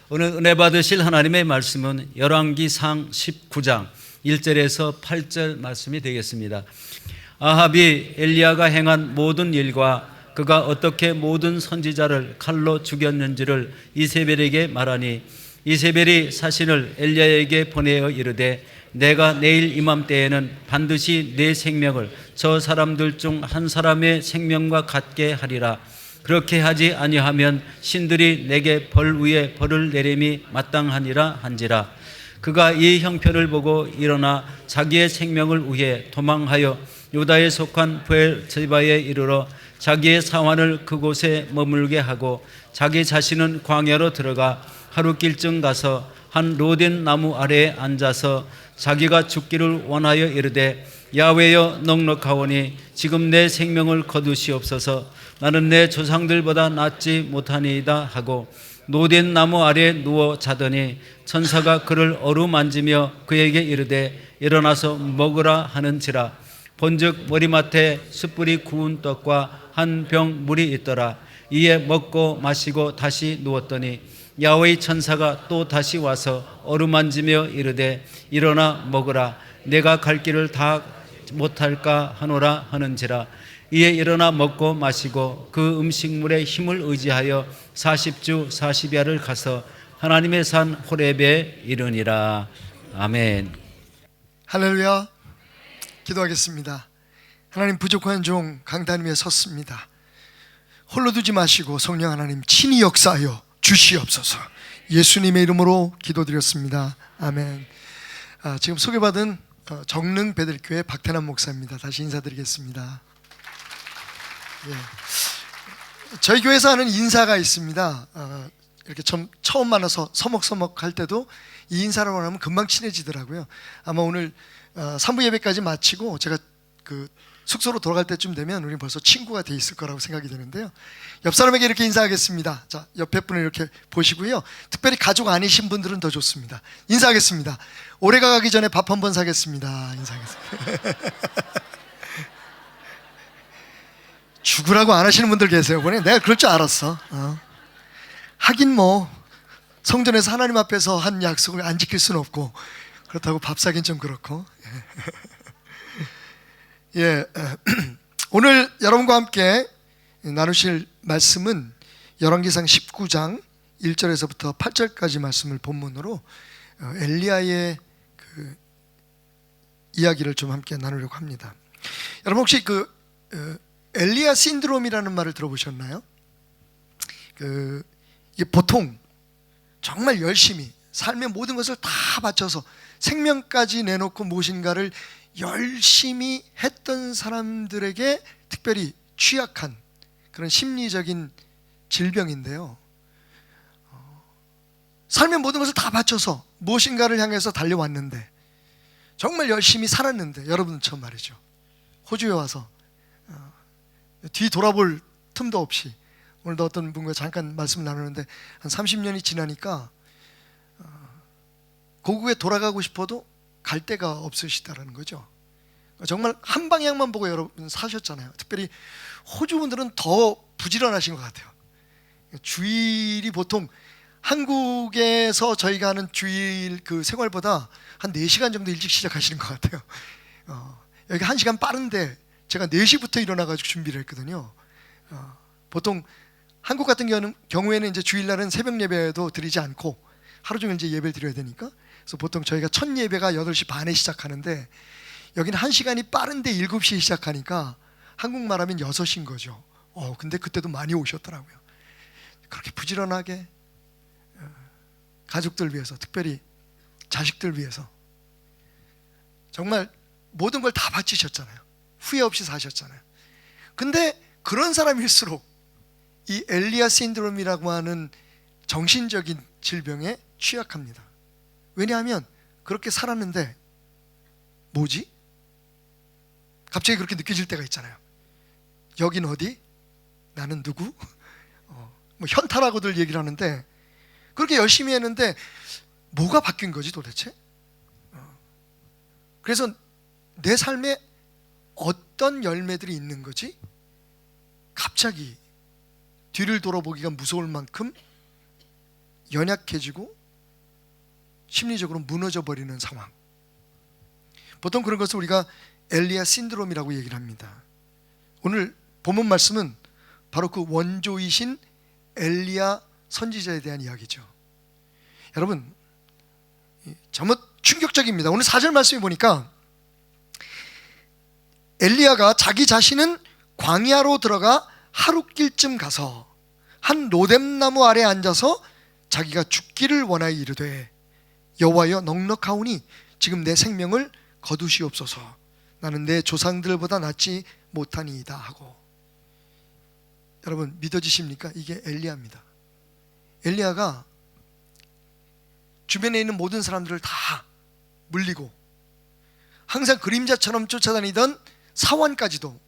오늘 은혜 받으실 하나님의 말씀은 열왕기상 19장 1절에서 8절 말씀이 되겠습니다. 아합이 엘리야가 행한 모든 일과 그가 어떻게 모든 선지자를 칼로 죽였는지를 이세벨에게 말하니 이세벨이 사신을 엘리야에게 보내어 이르되 내가 내일 이맘때에는 반드시 내 생명을 저 사람들 중 한 사람의 생명과 같게 하리라. 그렇게 하지 아니하면 신들이 내게 벌 위에 벌을 내림이 마땅하니라 한지라. 그가 이 형편을 보고 일어나 자기의 생명을 위해 도망하여 유다에 속한 브엘세바에 이르러 자기의 사환을 그곳에 머물게 하고 자기 자신은 광야로 들어가 하루길쯤 가서 한 로덴 나무 아래에 앉아서 자기가 죽기를 원하여 이르되 야훼여 넉넉하오니 지금 내 생명을 거두시옵소서. 나는 내 조상들보다 낫지 못하니이다 하고 노된 나무 아래에 누워 자더니 천사가 그를 어루만지며 그에게 이르되 일어나서 먹으라 하는지라. 본즉 머리맡에 숯불이 구운 떡과 한 병 물이 있더라. 이에 먹고 마시고 다시 누웠더니 야훼의 천사가 또 다시 와서 어루만지며 이르되 일어나 먹으라. 내가 갈 길을 다 못할까 하노라 하는지라. 이에 일어나 먹고 마시고 그 음식물의 힘을 의지하여 40주 40야를 가서 하나님의 산 호렙에 이르니라. 아멘. 할렐루야. 기도하겠습니다. 하나님, 부족한 종 강단 위에 섰습니다. 홀로 두지 마시고 성령 하나님 친히 역사하여 주시옵소서. 예수님의 이름으로 기도드렸습니다. 아멘. 지금 소개받은 정릉 베들교회 박태남 목사입니다. 다시 인사드리겠습니다. 저희 교회에서 하는 인사가 있습니다. 이렇게 처음 만나서 서먹서먹 할 때도 이 인사를 하면 금방 친해지더라고요. 아마 오늘 3부 예배까지 마치고 제가 그 숙소로 돌아갈 때쯤 되면 우리 벌써 친구가 돼 있을 거라고 생각이 되는데요. 옆 사람에게 이렇게 인사하겠습니다. 자, 옆에 분을 이렇게 보시고요. 특별히 가족 아니신 분들은 더 좋습니다. 인사하겠습니다. 올해가 가기 전에 밥 한번 사겠습니다. 인사하겠습니다. 죽으라고 안 하시는 분들 계세요. 보니 내가 그럴 줄 알았어. 하긴 뭐 성전에서 하나님 앞에서 한 약속을 안 지킬 수는 없고 그렇다고 밥 사긴 좀 그렇고. 오늘 여러분과 함께 나누실 말씀은 열왕기상 19장 1절에서부터 8절까지 말씀을 본문으로 엘리야의 그 이야기를 좀 함께 나누려고 합니다. 여러분 혹시 그 엘리야 신드롬이라는 말을 들어보셨나요? 이게 보통 정말 열심히 삶의 모든 것을 다 바쳐서 생명까지 내놓고 무엇인가를 열심히 했던 사람들에게 특별히 취약한 그런 심리적인 질병인데요. 삶의 모든 것을 다 바쳐서 무엇인가를 향해서 달려왔는데 정말 열심히 살았는데 여러분처럼 말이죠. 호주에 와서 뒤 돌아볼 틈도 없이 오늘도 어떤 분과 잠깐 말씀을 나누는데 한 30년이 지나니까 고국에 돌아가고 싶어도 갈 데가 없으시다라는 거죠. 정말 한 방향만 보고 여러분 사셨잖아요. 특별히 호주 분들은 더 부지런하신 것 같아요. 주일이 보통 한국에서 저희가 하는 주일 그 생활보다 한 4시간 정도 일찍 시작하시는 것 같아요. 여기 1시간 빠른데 제가 4시부터 일어나가지고 준비를 했거든요. 보통 한국 같은 경우에는 이제 주일날은 새벽 예배도 드리지 않고 하루 종일 이제 예배를 드려야 되니까 그래서 보통 저희가 첫 예배가 8시 반에 시작하는데 여기는 1시간이 빠른데 7시에 시작하니까 한국말 하면 6시인 거죠. 근데 그때도 많이 오셨더라고요. 그렇게 부지런하게 가족들 위해서, 특별히 자식들 위해서 정말 모든 걸 다 바치셨잖아요. 후회 없이 사셨잖아요. 근데 그런 사람일수록 이 엘리야 신드롬이라고 하는 정신적인 질병에 취약합니다. 왜냐하면 그렇게 살았는데 뭐지? 갑자기 그렇게 느껴질 때가 있잖아요. 여긴 어디? 나는 누구? 뭐 현타라고들 얘기를 하는데 그렇게 열심히 했는데 뭐가 바뀐 거지 도대체? 그래서 내 삶에 어떤 열매들이 있는 거지? 갑자기 뒤를 돌아보기가 무서울 만큼 연약해지고 심리적으로 무너져 버리는 상황. 보통 그런 것을 우리가 엘리야 신드롬이라고 얘기를 합니다. 오늘 본문 말씀은 바로 그 원조이신 엘리야 선지자에 대한 이야기죠. 여러분, 정말 충격적입니다. 오늘 4절 말씀에 보니까 엘리야가 자기 자신은 광야로 들어가 하룻길쯤 가서 한 로뎀나무 아래 앉아서 자기가 죽기를 원하여 이르되 여호와여 넉넉하오니 지금 내 생명을 거두시옵소서. 나는 내 조상들보다 낫지 못하니이다 하고. 여러분 믿어지십니까? 이게 엘리야입니다. 엘리야가 주변에 있는 모든 사람들을 다 물리고 항상 그림자처럼 쫓아다니던 사환까지도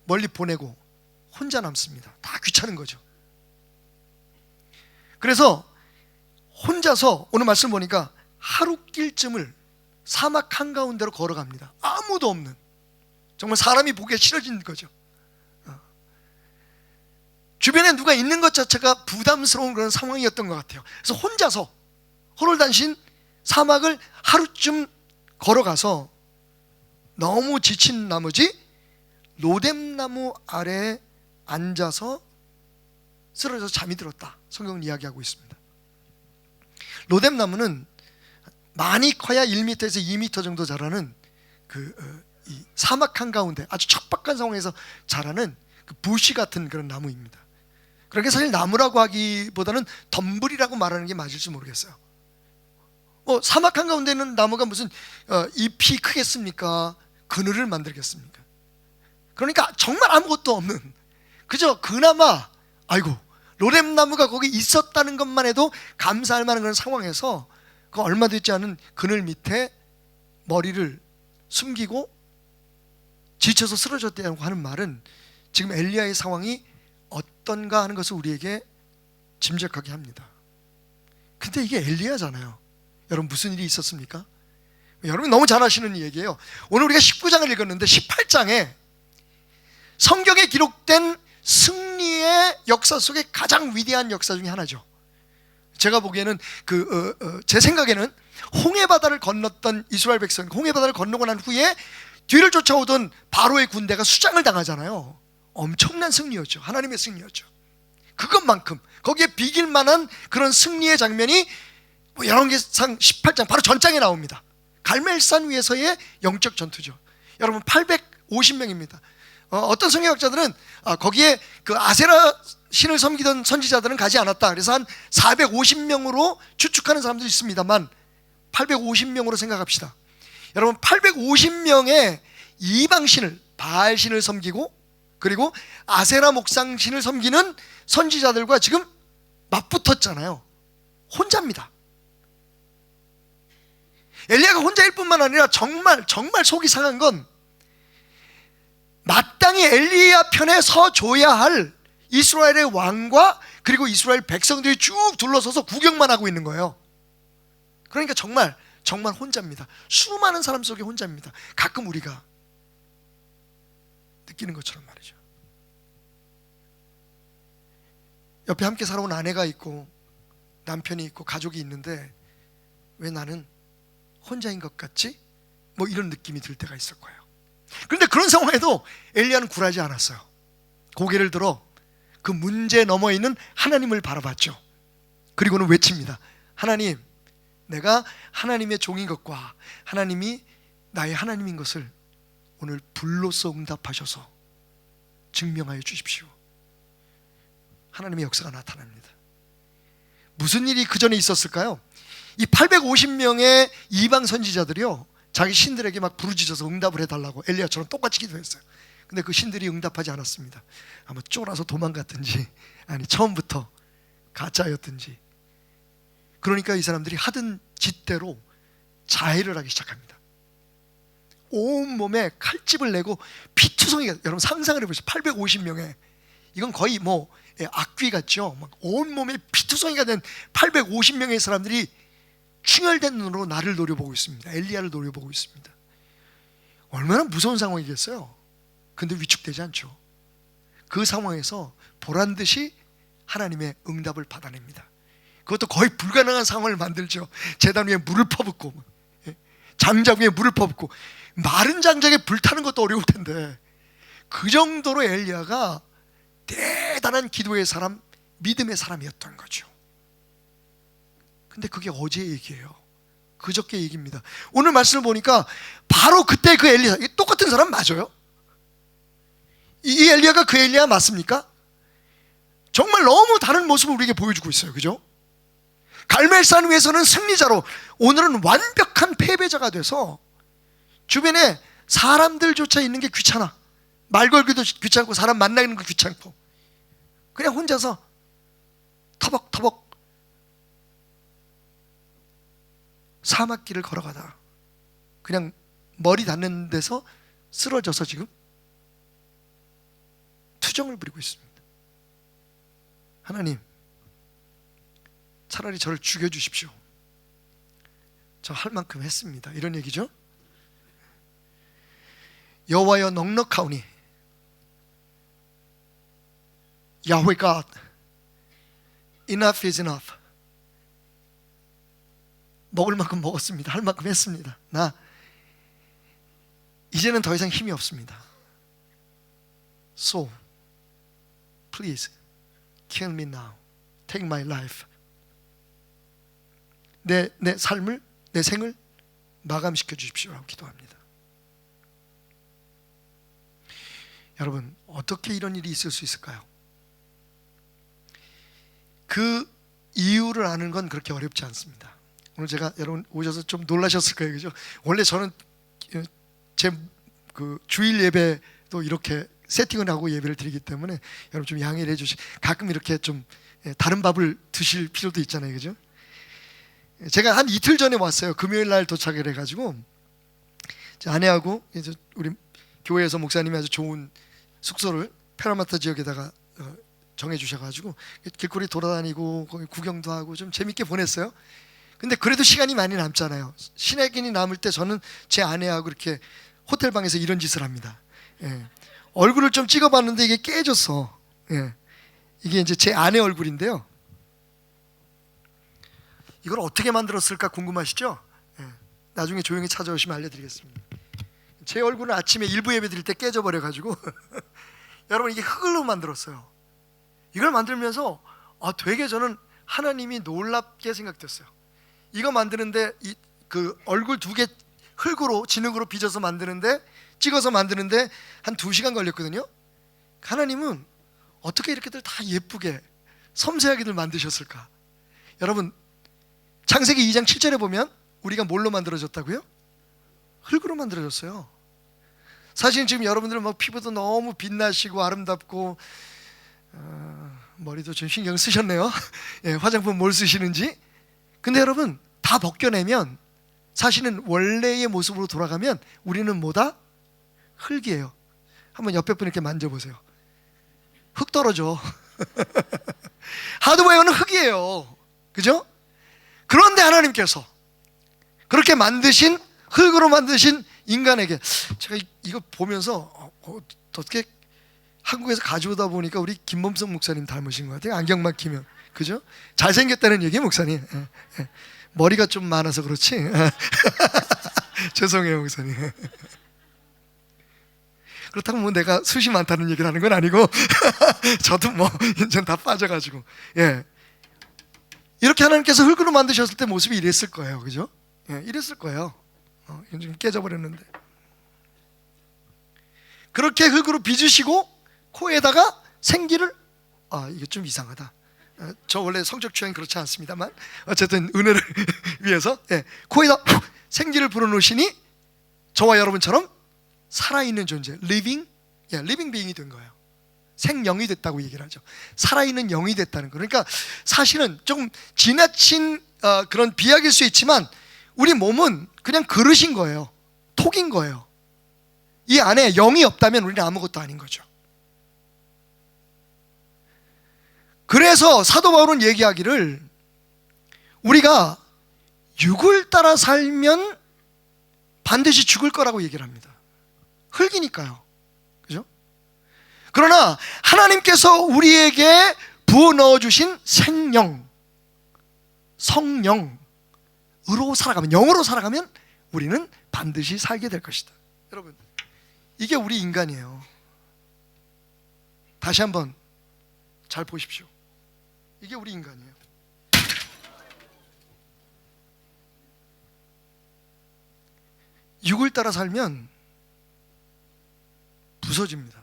멀리 보내고 혼자 남습니다. 다 귀찮은 거죠. 그래서 혼자서 오늘 말씀 보니까 하룻길쯤을 사막 한가운데로 걸어갑니다. 아무도 없는, 정말 사람이 보기에 싫어진 거죠. 주변에 누가 있는 것 자체가 부담스러운 그런 상황이었던 것 같아요. 그래서 혼자서 호롤단신 사막을 하루쯤 걸어가서 너무 지친 나머지 로뎀나무 아래에 앉아서 쓰러져서 잠이 들었다. 성경은 이야기하고 있습니다. 로뎀나무는 많이 커야 1m에서 2m 정도 자라는 이 사막 한가운데 아주 척박한 상황에서 자라는 그 부시 같은 그런 나무입니다. 그러니까 사실 나무라고 하기보다는 덤불이라고 말하는 게 맞을지 모르겠어요. 사막 한가운데 있는 나무가 무슨 잎이 크겠습니까? 그늘을 만들겠습니까? 그러니까 정말 아무것도 없는, 그저 그나마 아이고 로뎀나무가 거기 있었다는 것만 해도 감사할 만한 그런 상황에서 그 얼마 되지 않은 그늘 밑에 머리를 숨기고 지쳐서 쓰러졌다고 하는 말은 지금 엘리야의 상황이 어떤가 하는 것을 우리에게 짐작하게 합니다. 근데 이게 엘리야잖아요. 여러분 무슨 일이 있었습니까? 여러분 너무 잘 아시는 얘기예요. 오늘 우리가 19장을 읽었는데 18장에 성경에 기록된 승리의 역사 속에 가장 위대한 역사 중에 하나죠. 제가 보기에는 제 생각에는 홍해바다를 건넜던 이스라엘 백성, 홍해바다를 건너고 난 후에 뒤를 쫓아오던 바로의 군대가 수장을 당하잖아요. 엄청난 승리였죠. 하나님의 승리였죠. 그것만큼 거기에 비길 만한 그런 승리의 장면이 열왕기상 18장 바로 전장에 나옵니다. 갈멜산 위에서의 영적 전투죠. 여러분 850명입니다. 어떤 성경학자들은 거기에 그 아세라 신을 섬기던 선지자들은 가지 않았다. 그래서 한 450명으로 추측하는 사람도 있습니다만 850명으로 생각합시다. 여러분 850명의 이방신을, 바알신을 섬기고 그리고 아세라 목상신을 섬기는 선지자들과 지금 맞붙었잖아요. 혼자입니다. 엘리야가 혼자일 뿐만 아니라 정말 속이 상한 건 마땅히 엘리야 편에 서줘야 할 이스라엘의 왕과 그리고 이스라엘 백성들이 쭉 둘러서서 구경만 하고 있는 거예요. 그러니까 정말 혼자입니다. 수많은 사람 속에 혼자입니다. 가끔 우리가 느끼는 것처럼 말이죠. 옆에 함께 살아온 아내가 있고 남편이 있고 가족이 있는데 왜 나는 혼자인 것 같지? 이런 느낌이 들 때가 있을 거예요. 그런데 그런 상황에도 엘리야는 굴하지 않았어요. 고개를 들어 그 문제 너머에 있는 하나님을 바라봤죠. 그리고는 외칩니다. 하나님, 내가 하나님의 종인 것과 하나님이 나의 하나님인 것을 오늘 불로써 응답하셔서 증명하여 주십시오. 하나님의 역사가 나타납니다. 무슨 일이 그 전에 있었을까요? 이 850명의 이방 선지자들이요, 자기 신들에게 막 부르짖어서 응답을 해달라고 엘리야처럼 똑같이 기도했어요. 근데 그 신들이 응답하지 않았습니다. 아마 쫄아서 도망갔든지 아니 처음부터 가짜였든지. 그러니까 이 사람들이 하던 짓대로 자해를 하기 시작합니다. 온몸에 칼집을 내고 피투성이가, 여러분 상상을 해보세요. 850명에 이건 거의 악귀 같죠. 막 온몸에 피투성이가 된 850명의 사람들이 충혈된 눈으로 나를 노려보고 있습니다. 엘리야를 노려보고 있습니다. 얼마나 무서운 상황이겠어요. 근데 위축되지 않죠. 그 상황에서 보란듯이 하나님의 응답을 받아냅니다. 그것도 거의 불가능한 상황을 만들죠. 제단 위에 물을 퍼붓고, 장작 위에 물을 퍼붓고, 마른 장작에 불타는 것도 어려울 텐데, 그 정도로 엘리야가 대단한 기도의 사람, 믿음의 사람이었던 거죠. 근데 그게 어제 얘기예요. 그저께 얘기입니다. 오늘 말씀을 보니까 바로 그때 그 엘리야, 똑같은 사람 맞아요? 이 엘리야가 그 엘리야 맞습니까? 정말 너무 다른 모습을 우리에게 보여주고 있어요. 그죠? 갈멜산 위에서는 승리자로, 오늘은 완벽한 패배자가 돼서 주변에 사람들조차 있는 게 귀찮아. 말 걸기도 귀찮고 사람 만나는 거 귀찮고 그냥 혼자서 터벅터벅 사막길을 걸어가다 그냥 머리 닿는 데서 쓰러져서 지금 투정을 부리고 있습니다. 하나님, 차라리 저를 죽여주십시오. 저 할 만큼 했습니다. 이런 얘기죠. 여호와여 넉넉하오니 야훼 God, enough is enough. 먹을 만큼 먹었습니다. 할 만큼 했습니다. 나 이제는 더 이상 힘이 없습니다. So please kill me now. Take my life. 내 삶을, 내 생을 마감시켜 주십시오라고 기도합니다. 여러분, 어떻게 이런 일이 있을 수 있을까요? 그 이유를 아는 건 그렇게 어렵지 않습니다. 오늘 제가 여러분 오셔서 좀 놀라셨을 거예요, 그죠? 원래 저는 제 그 주일 예배도 이렇게 세팅을 하고 예배를 드리기 때문에 여러분 좀 양해를 해주시. 가끔 이렇게 좀 다른 밥을 드실 필요도 있잖아요, 그죠? 제가 한 이틀 전에 왔어요. 금요일 날 도착을 해가지고 제 아내하고 이제 우리 교회에서 목사님이 아주 좋은 숙소를 페라마타 지역에다가 정해주셔가지고 길거리 돌아다니고 거기 구경도 하고 좀 재밌게 보냈어요. 근데 그래도 시간이 많이 남잖아요. 시내기니 남을 때 저는 제 아내하고 이렇게 호텔방에서 이런 짓을 합니다. 얼굴을 좀 찍어봤는데 이게 깨졌어. 이게 이제 제 아내 얼굴인데요. 이걸 어떻게 만들었을까 궁금하시죠? 나중에 조용히 찾아오시면 알려드리겠습니다. 제 얼굴은 아침에 일부 예배 드릴 때 깨져버려가지고 여러분 이게 흙으로 만들었어요. 이걸 만들면서 되게 저는 하나님이 놀랍게 생각됐어요. 이거 만드는데 그 얼굴 두 개 흙으로 진흙으로 빚어서 만드는데, 찍어서 만드는데 한 2시간 걸렸거든요. 하나님은 어떻게 이렇게들 다 예쁘게 섬세하게들 만드셨을까? 여러분 창세기 2장 7절에 보면 우리가 뭘로 만들어졌다고요? 흙으로 만들어졌어요. 사실 지금 여러분들은 막 피부도 너무 빛나시고 아름답고 머리도 좀 신경 쓰셨네요. 화장품 뭘 쓰시는지. 근데 여러분 다 벗겨내면 사실은 원래의 모습으로 돌아가면 우리는 뭐다? 흙이에요. 한번 옆에 분 이렇게 만져보세요. 흙 떨어져. 하드웨어는 흙이에요. 그죠? 그런데 하나님께서 그렇게 만드신, 흙으로 만드신 인간에게, 제가 이거 보면서 어떻게 한국에서 가져오다 보니까 우리 김범석 목사님 닮으신 것 같아요. 안경만 끼면. 그죠? 잘생겼다는 얘기예요, 목사님. 머리가 좀 많아서 그렇지. 죄송해요, 목사님. 그렇다고 뭐 내가 숱이 많다는 얘기를 하는 건 아니고 저도 뭐 이제 다 빠져가지고. 이렇게 하나님께서 흙으로 만드셨을 때 모습이 이랬을 거예요, 그죠? 이랬을 거예요. 이건 지금 깨져버렸는데. 그렇게 흙으로 빚으시고 코에다가 생기를, 이게 좀 이상하다. 저 원래 성적 취향이 그렇지 않습니다만 어쨌든 은혜를 위해서 코에다 생기를 불어넣으시니 저와 여러분처럼 살아있는 존재, living being이 된 거예요. 생명이 됐다고 얘기를 하죠. 살아있는 영이 됐다는 거. 그러니까 사실은 좀 지나친 그런 비약일 수 있지만 우리 몸은 그냥 그릇인 거예요. 톡인 거예요. 이 안에 영이 없다면 우리는 아무것도 아닌 거죠. 그래서 사도 바울은 얘기하기를 우리가 육을 따라 살면 반드시 죽을 거라고 얘기를 합니다. 흙이니까요. 그죠? 그러나 하나님께서 우리에게 부어 넣어주신 생명, 성령으로 살아가면, 영으로 살아가면 우리는 반드시 살게 될 것이다. 여러분, 이게 우리 인간이에요. 다시 한번 잘 보십시오. 이게 우리 인간이에요. 육을 따라 살면 부서집니다.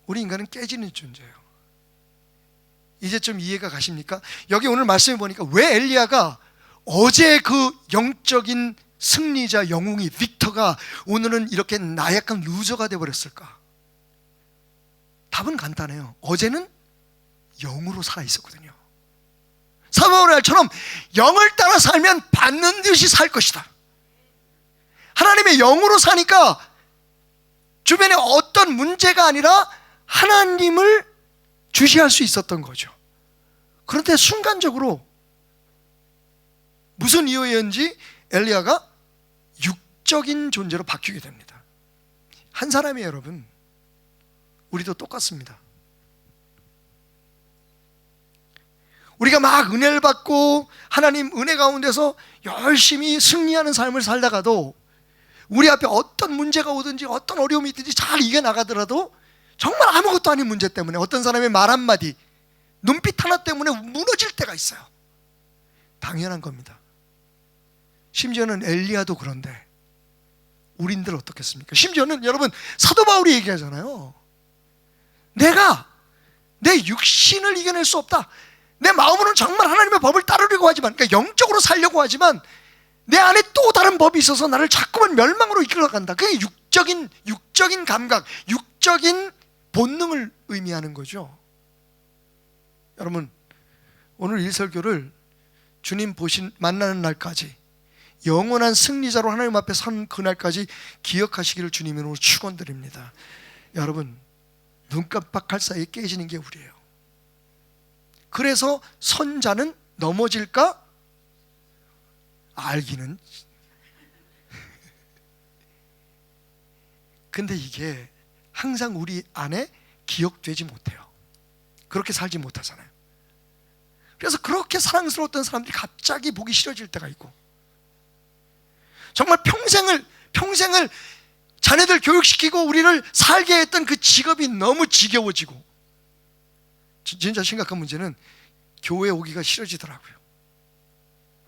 우리 인간은 깨지는 존재예요. 이제 좀 이해가 가십니까? 여기 오늘 말씀해 보니까 왜 엘리야가 어제 그 영적인 승리자 영웅이 빅터가 오늘은 이렇게 나약한 루저가 되어버렸을까? 답은 간단해요. 어제는 영으로 살아 있었거든요. 사무엘처럼 영을 따라 살면 받는 듯이 살 것이다. 하나님의 영으로 사니까 주변에 어떤 문제가 아니라 하나님을 주시할 수 있었던 거죠. 그런데 순간적으로 무슨 이유였는지 엘리야가 육적인 존재로 바뀌게 됩니다. 한 사람이, 여러분, 우리도 똑같습니다. 우리가 막 은혜를 받고 하나님 은혜 가운데서 열심히 승리하는 삶을 살다가도 우리 앞에 어떤 문제가 오든지 어떤 어려움이 있든지 잘 이겨나가더라도 정말 아무것도 아닌 문제 때문에, 어떤 사람의 말 한마디, 눈빛 하나 때문에 무너질 때가 있어요. 당연한 겁니다. 심지어는 엘리야도 그런데 우린들 어떻겠습니까? 심지어는 여러분, 사도 바울이 얘기하잖아요. 내가 내 육신을 이겨낼 수 없다. 내 마음으로는 정말 하나님의 법을 따르려고 하지만, 그러니까 영적으로 살려고 하지만 내 안에 또 다른 법이 있어서 나를 자꾸만 멸망으로 이끌어간다. 그게 육적인 감각, 육적인 본능을 의미하는 거죠. 여러분, 오늘 이 설교를 주님 만나는 날까지, 영원한 승리자로 하나님 앞에 선 그날까지 기억하시기를 주님으로 축원드립니다. 여러분, 눈 깜빡할 사이에 깨지는 게 우리예요. 그래서 선자는 넘어질까? 알기는. 근데 이게 항상 우리 안에 기억되지 못해요. 그렇게 살지 못하잖아요. 그래서 그렇게 사랑스러웠던 사람들이 갑자기 보기 싫어질 때가 있고, 정말 평생을 자녀들 교육시키고 우리를 살게 했던 그 직업이 너무 지겨워지고, 진짜 심각한 문제는 교회에 오기가 싫어지더라고요.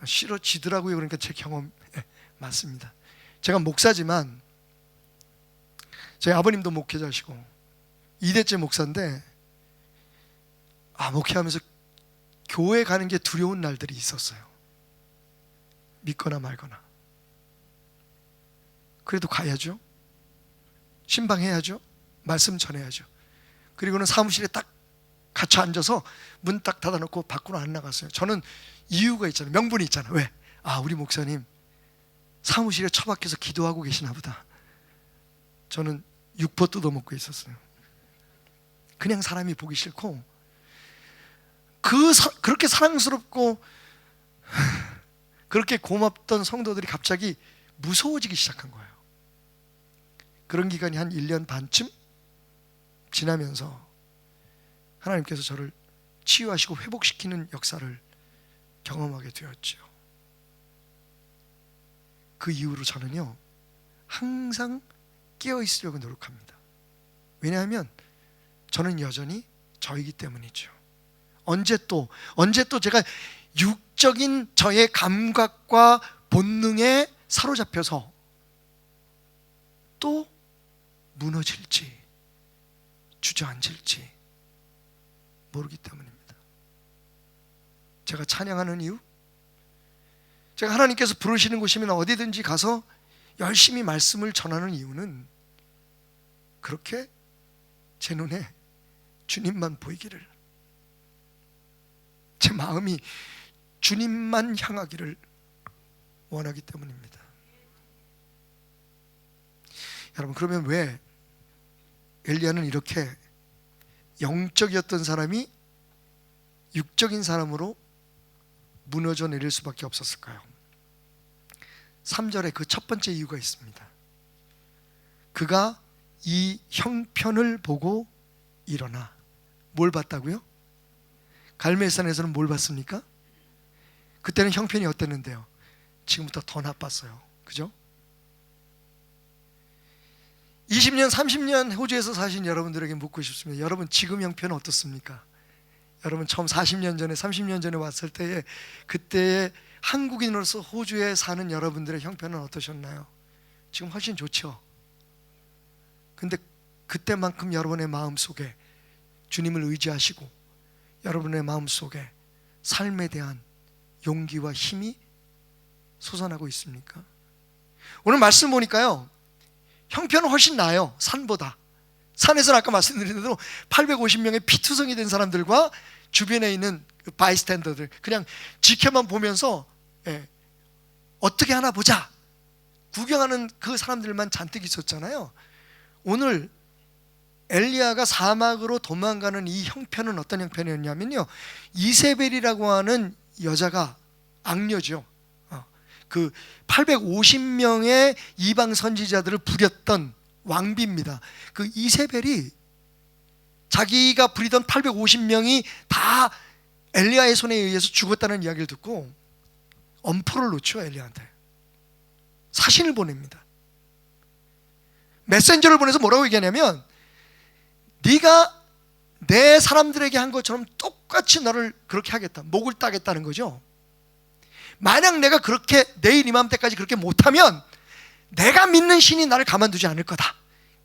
싫어지더라고요. 그러니까 제 경험 맞습니다. 제가 목사지만 저희 아버님도 목회자시고 2대째 목사인데, 목회하면서 교회 가는 게 두려운 날들이 있었어요. 믿거나 말거나. 그래도 가야죠. 신방해야죠. 말씀 전해야죠. 그리고는 사무실에 딱 갇혀 앉아서 문 딱 닫아놓고 밖으로 안 나갔어요. 저는 이유가 있잖아요. 명분이 있잖아요. 왜? 우리 목사님 사무실에 처박혀서 기도하고 계시나 보다. 저는 육포 뜯어먹고 있었어요. 그냥 사람이 보기 싫고, 그렇게 사랑스럽고 그렇게 고맙던 성도들이 갑자기 무서워지기 시작한 거예요. 그런 기간이 한 1년 반쯤 지나면서 하나님께서 저를 치유하시고 회복시키는 역사를 경험하게 되었죠. 그 이후로 저는요, 항상 깨어있으려고 노력합니다. 왜냐하면 저는 여전히 저이기 때문이죠. 언제 또 제가 육적인 저의 감각과 본능에 사로잡혀서 또 무너질지 주저앉을지 모르기 때문입니다. 제가 찬양하는 이유, 제가 하나님께서 부르시는 곳이면 어디든지 가서 열심히 말씀을 전하는 이유는 그렇게 제 눈에 주님만 보이기를, 제 마음이 주님만 향하기를 원하기 때문입니다. 여러분, 그러면 왜 엘리야는 이렇게 영적이었던 사람이 육적인 사람으로 무너져 내릴 수밖에 없었을까요? 3절에 그 첫 번째 이유가 있습니다. 그가 이 형편을 보고 일어나. 뭘 봤다고요? 갈멜산에서는 뭘 봤습니까? 그때는 형편이 어땠는데요? 지금부터 더 나빴어요. 그죠? 20년, 30년 호주에서 사신 여러분들에게 묻고 싶습니다. 여러분 지금 형편은 어떻습니까? 여러분 처음 40년 전에 30년 전에 왔을 때에 그때의 한국인으로서 호주에 사는 여러분들의 형편은 어떠셨나요? 지금 훨씬 좋죠. 근데 그때만큼 여러분의 마음속에 주님을 의지하시고 여러분의 마음속에 삶에 대한 용기와 힘이 솟아나고 있습니까? 오늘 말씀 보니까요, 형편은 훨씬 나아요. 산보다. 산에서는 아까 말씀드린 대로 850명의 피투성이 된 사람들과 주변에 있는 바이스탠더들, 그냥 지켜만 보면서 어떻게 하나 보자 구경하는 그 사람들만 잔뜩 있었잖아요. 오늘 엘리야가 사막으로 도망가는 이 형편은 어떤 형편이었냐면요, 이세벨이라고 하는 여자가 악녀죠. 그 850명의 이방 선지자들을 부렸던 왕비입니다. 그 이세벨이 자기가 부리던 850명이 다 엘리야의 손에 의해서 죽었다는 이야기를 듣고 엄포를 놓죠. 엘리야한테 사신을 보냅니다. 메신저를 보내서 뭐라고 얘기하냐면, 네가 내 사람들에게 한 것처럼 똑같이 너를 그렇게 하겠다. 목을 따겠다는 거죠. 만약 내가 그렇게 내일 이맘때까지 그렇게 못하면 내가 믿는 신이 나를 가만두지 않을 거다.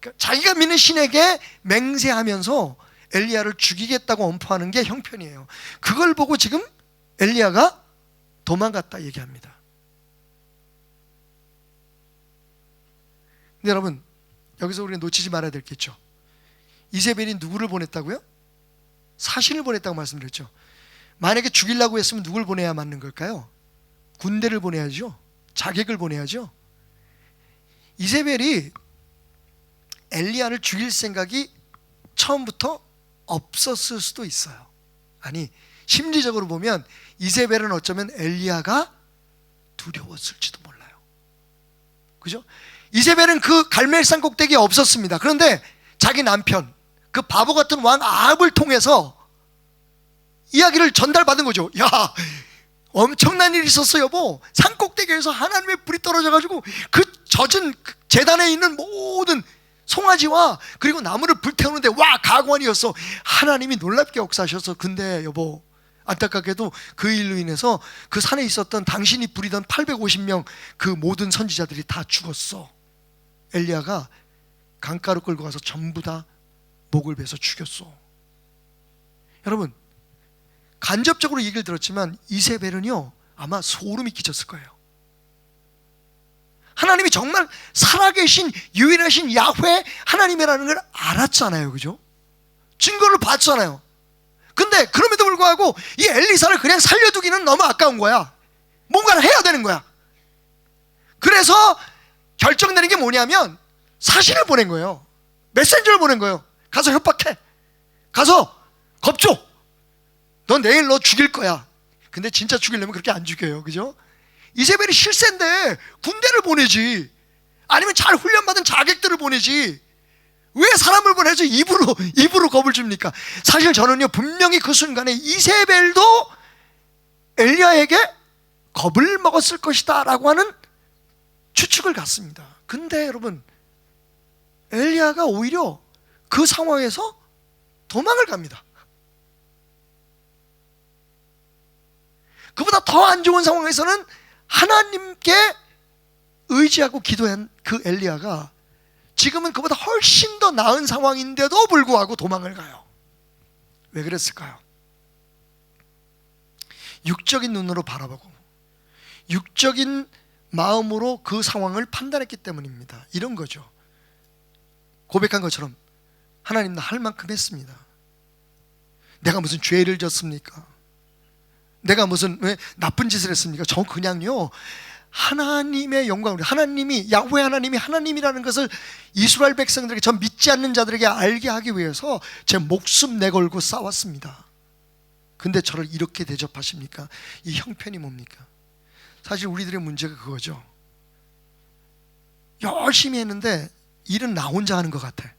그러니까 자기가 믿는 신에게 맹세하면서 엘리야를 죽이겠다고 엄포하는 게 형편이에요. 그걸 보고 지금 엘리야가 도망갔다 얘기합니다. 근데 여러분, 여기서 우리는 놓치지 말아야 될 게 있죠. 이세벨이 누구를 보냈다고요? 사신을 보냈다고 말씀드렸죠. 만약에 죽이려고 했으면 누굴 보내야 맞는 걸까요? 군대를 보내야죠. 자객을 보내야죠. 이세벨이 엘리야를 죽일 생각이 처음부터 없었을 수도 있어요. 아니, 심리적으로 보면 이세벨은 어쩌면 엘리야가 두려웠을지도 몰라요. 그죠? 이세벨은 그 갈멜산 꼭대기에 없었습니다. 그런데 자기 남편, 그 바보 같은 왕 아합을 통해서 이야기를 전달받은 거죠. 야, 엄청난 일이 있었어 여보. 산 꼭대기에서 하나님의 불이 떨어져가지고 그 젖은 제단에 있는 모든 송아지와 그리고 나무를 불태우는데 와, 가관이었어. 하나님이 놀랍게 역사하셔서. 근데 여보, 안타깝게도 그 일로 인해서 그 산에 있었던 당신이 부리던 850명 그 모든 선지자들이 다 죽었어. 엘리야가 강가로 끌고 가서 전부 다 목을 베서 죽였어. 여러분, 간접적으로 얘기를 들었지만 이세벨은요 아마 소름이 끼쳤을 거예요. 하나님이 정말 살아계신 유일하신 야훼 하나님이라는 걸 알았잖아요. 그죠? 증거를 봤잖아요. 근데 그럼에도 불구하고 이 엘리사를 그냥 살려두기는 너무 아까운 거야. 뭔가를 해야 되는 거야. 그래서 결정되는 게 뭐냐면 사신을 보낸 거예요. 메신저를 보낸 거예요. 가서 협박해. 가서 겁줘. 너 내일 너 죽일 거야. 근데 진짜 죽이려면 그렇게 안 죽여요. 그죠? 이세벨이 실세인데 군대를 보내지, 아니면 잘 훈련받은 자객들을 보내지, 왜 사람을 보내서 입으로 겁을 줍니까? 사실 저는요, 분명히 그 순간에 이세벨도 엘리야에게 겁을 먹었을 것이다 라고 하는 추측을 갖습니다. 근데 여러분, 엘리야가 오히려 그 상황에서 도망을 갑니다. 그보다 더 안 좋은 상황에서는 하나님께 의지하고 기도한 그 엘리야가 지금은 그보다 훨씬 더 나은 상황인데도 불구하고 도망을 가요. 왜 그랬을까요? 육적인 눈으로 바라보고 육적인 마음으로 그 상황을 판단했기 때문입니다. 이런 거죠. 고백한 것처럼 하나님, 나 할 만큼 했습니다. 내가 무슨 죄를 졌습니까? 내가 무슨 왜 나쁜 짓을 했습니까? 저 그냥요, 하나님의 영광을, 하나님이 야훼 하나님이 하나님이라는 것을 이스라엘 백성들에게, 전 믿지 않는 자들에게 알게 하기 위해서 제 목숨 내걸고 싸웠습니다. 근데 저를 이렇게 대접하십니까? 이 형편이 뭡니까? 사실 우리들의 문제가 그거죠. 열심히 했는데 일은 나 혼자 하는 것 같아.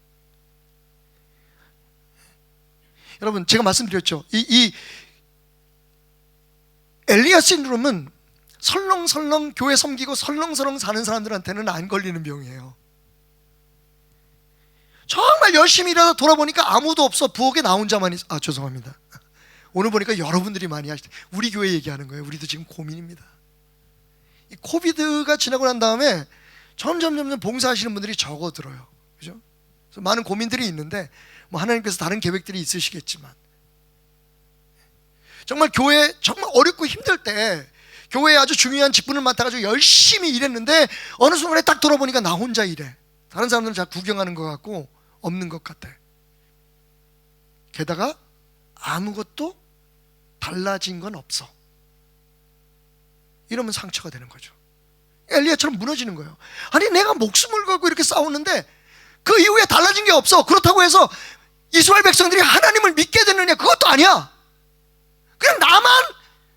여러분 제가 말씀드렸죠. 이 엘리야 신드롬은 설렁설렁 교회 섬기고 설렁설렁 사는 사람들한테는 안 걸리는 병이에요. 정말 열심히 일하다 돌아보니까 아무도 없어. 부엌에 나 혼자만 있어. 죄송합니다. 오늘 보니까 여러분들이 많이 하시대. 우리 교회 얘기하는 거예요. 우리도 지금 고민입니다. 이 코비드가 지나고 난 다음에 점점 봉사하시는 분들이 적어들어요. 그죠? 그래서 많은 고민들이 있는데 뭐 하나님께서 다른 계획들이 있으시겠지만, 정말 교회 정말 어렵고 힘들 때 교회에 아주 중요한 직분을 맡아가지고 열심히 일했는데 어느 순간에 딱 돌아보니까 나 혼자 일해. 다른 사람들은 잘 구경하는 것 같고 없는 것 같아. 게다가 아무것도 달라진 건 없어. 이러면 상처가 되는 거죠. 엘리야처럼 무너지는 거예요. 아니 내가 목숨을 걸고 이렇게 싸우는데 그 이후에 달라진 게 없어. 그렇다고 해서 이스라엘 백성들이 하나님을 믿게 되느냐? 그것도 아니야. 그냥 나만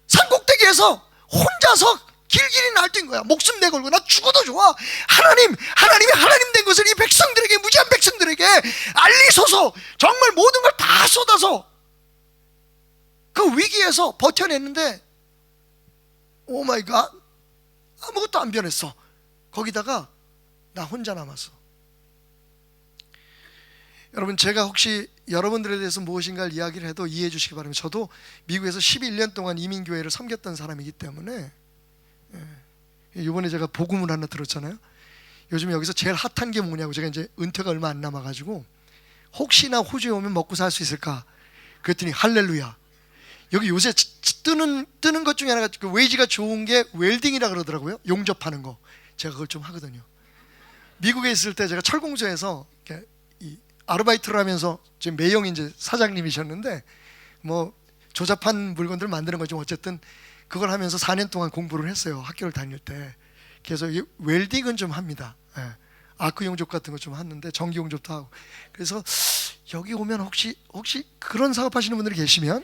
산꼭대기에서 혼자서 길길이 날뛴 거야. 목숨 내걸고 나 죽어도 좋아. 하나님이 하나님 된 것을 이 백성들에게, 무지한 백성들에게 알리소서. 정말 모든 걸 다 쏟아서 그 위기에서 버텨냈는데 오 마이 갓, 아무것도 안 변했어. 거기다가 나 혼자 남았어. 여러분 제가 혹시 여러분들에 대해서 무엇인가를 이야기를 해도 이해해 주시기 바랍니다. 저도 미국에서 11년 동안 이민교회를 섬겼던 사람이기 때문에, 이번에 제가 복음을 하나 들었잖아요. 요즘 여기서 제일 핫한 게 뭐냐고, 제가 이제 은퇴가 얼마 안 남아가지고 혹시나 호주에 오면 먹고 살 수 있을까 그랬더니 할렐루야. 여기 요새 뜨는 것 중에 하나가 그 웨이지가 좋은 게 웰딩이라 그러더라고요. 용접하는 거. 제가 그걸 좀 하거든요. 미국에 있을 때 제가 철공소에서 이렇게 아르바이트를 하면서 지금 매형이 이제 사장님이셨는데 뭐 조잡한 물건들 만드는 거죠. 어쨌든 그걸 하면서 4년 동안 공부를 했어요. 학교를 다닐 때. 그래서 이 웰딩은 좀 합니다. 아크 용접 같은 거 좀 하는데 전기 용접도 하고. 그래서 여기 오면 혹시 그런 사업하시는 분들이 계시면,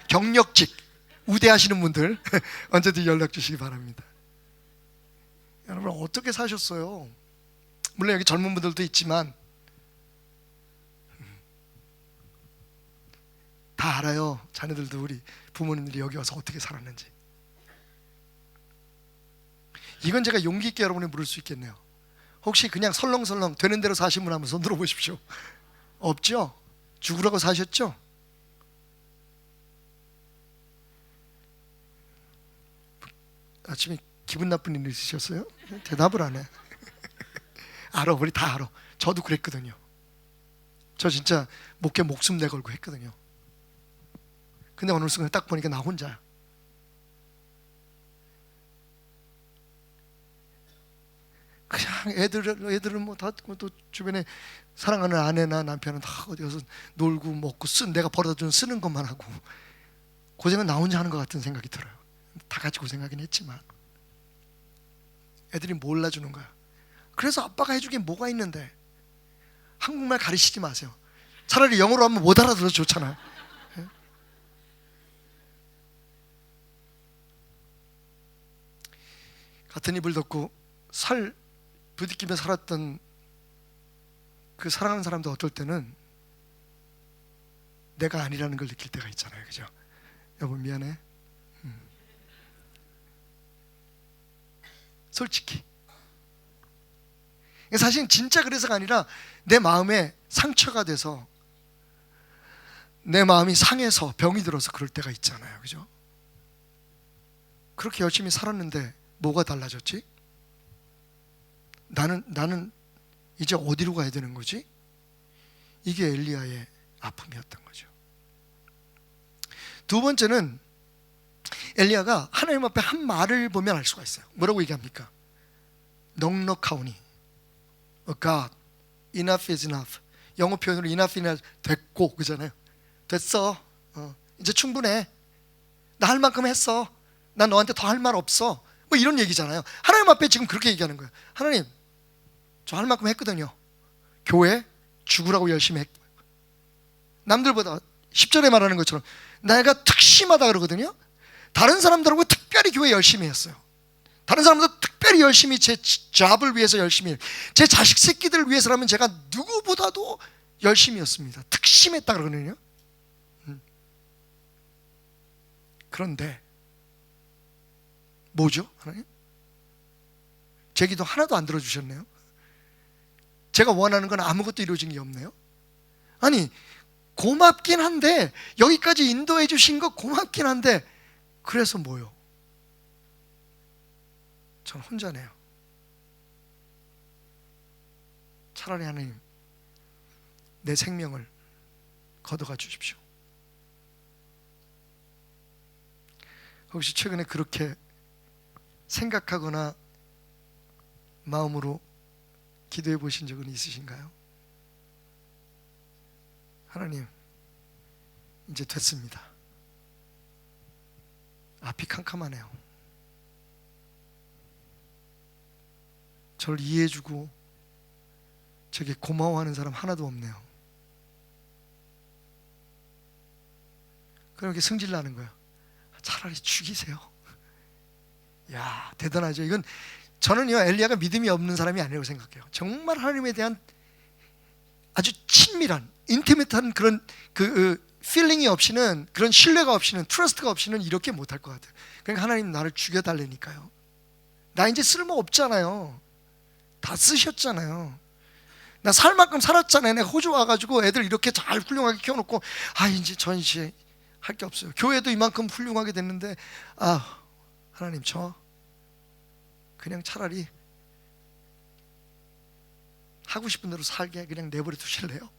경력직 우대하시는 분들 언제든 연락 주시기 바랍니다. 여러분 어떻게 사셨어요? 물론 여기 젊은 분들도 있지만 다 알아요. 자녀들도 우리 부모님들이 여기 와서 어떻게 살았는지. 이건 제가 용기 있게 여러분이 물을 수 있겠네요. 혹시 그냥 설렁설렁 되는 대로 사신 분 한번 손 들어보십시오. 없죠? 죽으라고 사셨죠? 아침에 기분 나쁜 일 있으셨어요? 대답을 안 해. 알아, 우리 다 알아. 저도 그랬거든요. 저 진짜 목에 목숨 내걸고 했거든요. 근데 어느 순간 딱 보니까 나 혼자야. 그냥 애들은 뭐 다 또 주변에 사랑하는 아내나 남편은 다 어디 가서 놀고 먹고 내가 벌어다 쓰는 것만 하고 고생은 나 혼자 하는 것 같은 생각이 들어요. 다 같이 고생하긴 했지만 애들이 몰라주는 거야. 그래서 아빠가 해주긴 뭐가 있는데. 한국말 가르치지 마세요. 차라리 영어로 하면 못 알아들어서 좋잖아요. 같은 이불 덮고 부딪히며 살았던 그 사랑하는 사람도 어떨 때는 내가 아니라는 걸 느낄 때가 있잖아요. 그죠? 여보 미안해. 솔직히 사실은 진짜 그래서가 아니라 내 마음에 상처가 돼서, 내 마음이 상해서 병이 들어서 그럴 때가 있잖아요. 그죠? 그렇게 열심히 살았는데 뭐가 달라졌지? 나는 이제 어디로 가야 되는 거지? 이게 엘리야의 아픔이었던 거죠. 두 번째는 엘리야가 하나님 앞에 한 말을 보면 알 수가 있어요. 뭐라고 얘기합니까? 넉넉하오니, God, enough is enough. 영어 표현으로 enough is 됐고, 그잖아요. 됐어. 이제 충분해. 나 할 만큼 했어. 난 너한테 더 할 말 없어. 뭐 이런 얘기잖아요. 하나님 앞에 지금 그렇게 얘기하는 거예요. 하나님, 저 할 만큼 했거든요. 교회 죽으라고 열심히 했고, 남들보다 10절에 말하는 것처럼 내가 특심하다 그러거든요. 다른 사람들하고 특별히 교회 열심히 했어요. 다른 사람도 특별히 열심히 제 잡을 위해서 열심히 해요. 제 자식 새끼들을 위해서라면 제가 누구보다도 열심히 했습니다. 특심했다 그러거든요. 그런데 뭐죠, 하나님? 제 기도 하나도 안 들어주셨네요. 제가 원하는 건 아무것도 이루어진 게 없네요. 아니, 고맙긴 한데, 여기까지 인도해 주신 거 고맙긴 한데, 그래서 뭐요? 전 혼자네요. 차라리 하나님, 내 생명을 걷어가 주십시오. 혹시 최근에 그렇게 생각하거나 마음으로 기도해 보신 적은 있으신가요? 하나님, 이제 됐습니다. 앞이 캄캄하네요. 저를 이해해주고 저게 고마워하는 사람 하나도 없네요. 그럼 이렇게 승질 나는 거예요. 차라리 죽이세요. 야, 대단하죠. 이건 저는요, 엘리야가 믿음이 없는 사람이 아니라고 생각해요. 정말 하나님에 대한 아주 친밀한, 인티메트한 그런 필링이 없이는, 그런 신뢰가 없이는, 트러스트가 없이는 이렇게 못할 것 같아요. 그러니까 하나님, 나를 죽여달라니까요. 나 이제 쓸모 없잖아요. 다 쓰셨잖아요. 나 살 만큼 살았잖아요. 내가 호주 와가지고 애들 이렇게 잘 훌륭하게 키워놓고, 이제 전시에 할 게 없어요. 교회도 이만큼 훌륭하게 됐는데, 하나님, 저 그냥 차라리 하고 싶은 대로 살게 그냥 내버려 두실래요?